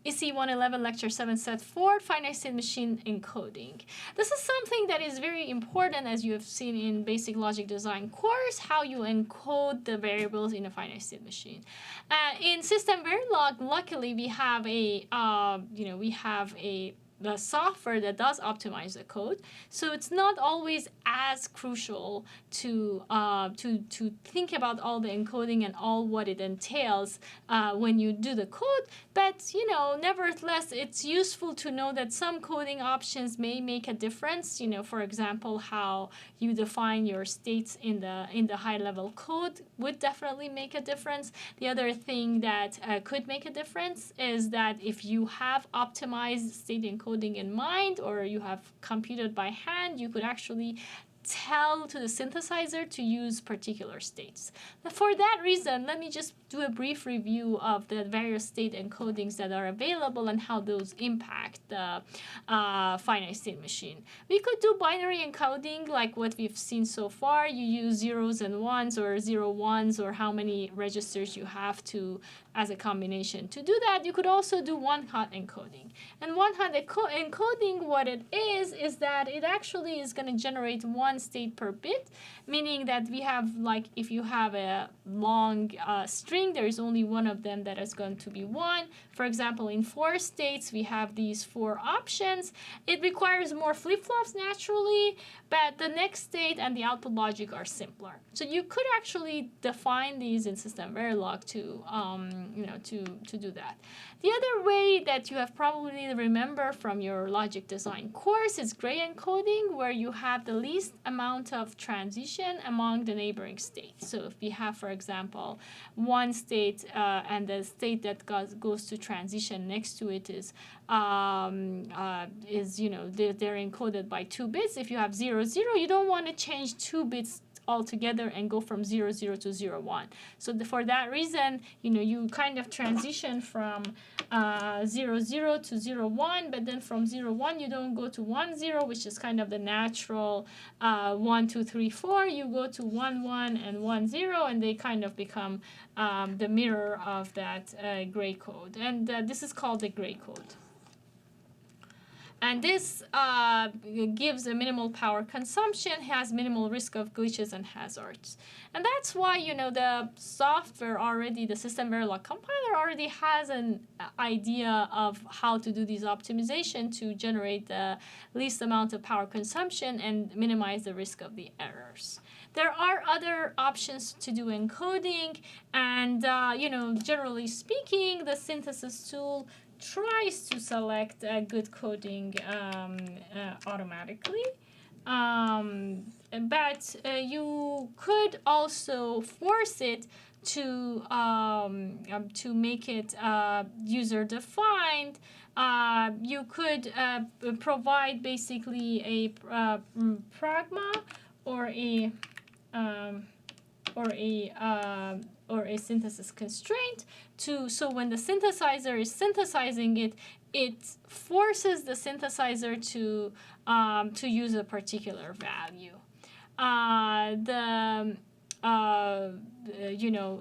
EC 111 Lecture 7 Set 4 Finite State Machine Encoding. This is something that is very important, as you have seen in Basic Logic Design course, how you encode the variables in a finite state machine. In System Verilog, luckily we have the software that does optimize the code, so it's not always as crucial to think about all the encoding and all what it entails when you do the code. But nevertheless, it's useful to know that some coding options may make a difference. For example, how you define your states in the high-level code would definitely make a difference. The other thing that could make a difference is that if you have optimized state encoding in mind, or you have computed by hand, you could actually tell to the synthesizer to use particular states. For that reason, let me just do a brief review of the various state encodings that are available and how those impact the finite state machine. We could do binary encoding like what we've seen so far. You use zeros and ones, or 0 1s, or how many registers you have to as a combination. To do that, you could also do one-hot encoding. And one-hot encoding, what it is that it actually is going to generate one state per bit, meaning that we have, like, if you have a long string, there is only one of them that is going to be 1. For example, in 4 states, we have these 4 options. It requires more flip-flops naturally, but the next state and the output logic are simpler. So you could actually define these in System Verilog to do that. The other way that you have probably remember from your logic design course is gray encoding, where you have the least amount of transition among the neighboring states. So if we have, for example, one state and the state that goes to transition next to it is they're encoded by 2 bits. If you have 0 0, you don't want to change 2 bits altogether and go from 0 0 to 0 1. So for that reason, you kind of transition from 0 0 to 0 1, but then from 0 1 you don't go to 1 0, which is kind of the natural 1 2 3 4. You go to 1 1 and 1 0, and they kind of become the mirror of that gray code, and this is called the gray code. And this gives a minimal power consumption, has minimal risk of glitches and hazards. And that's why, the software already, the System Verilog compiler already has an idea of how to do these optimization to generate the least amount of power consumption and minimize the risk of the errors. There are other options to do encoding, and, generally speaking, the synthesis tool tries to select good coding automatically, but you could also force it to make it user-defined. You could provide basically a pragma or a synthesis constraint so when the synthesizer is synthesizing it, it forces the synthesizer to use a particular value.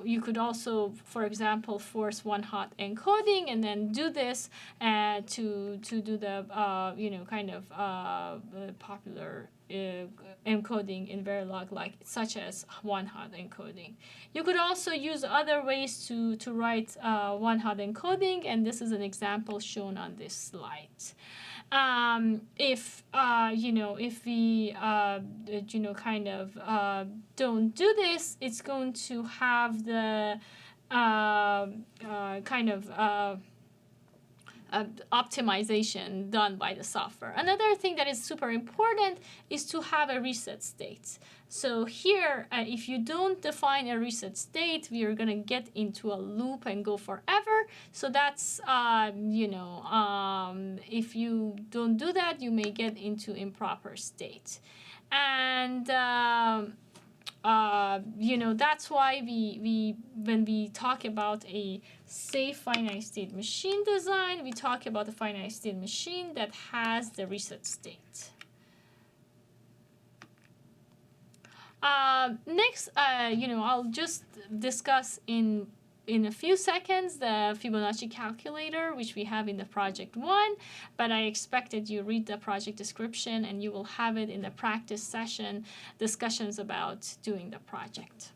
You could also, for example, force one-hot encoding and then do this to do the popular encoding in Verilog, such as one-hot encoding. You could also use other ways to write one-hot encoding, and this is an example shown on this slide. If we don't do this, it's going to have the optimization done by the software. Another thing that is super important is to have a reset state. So here, if you don't define a reset state, we are going to get into a loop and go forever. So that's, if you don't do that, you may get into improper state. And that's why when we talk about a safe finite state machine design, we talk about a finite state machine that has the reset state. Next, I'll just discuss in in a few seconds the Fibonacci calculator, which we have in the project 1, but I expect that you read the project description and you will have it in the practice session discussions about doing the project.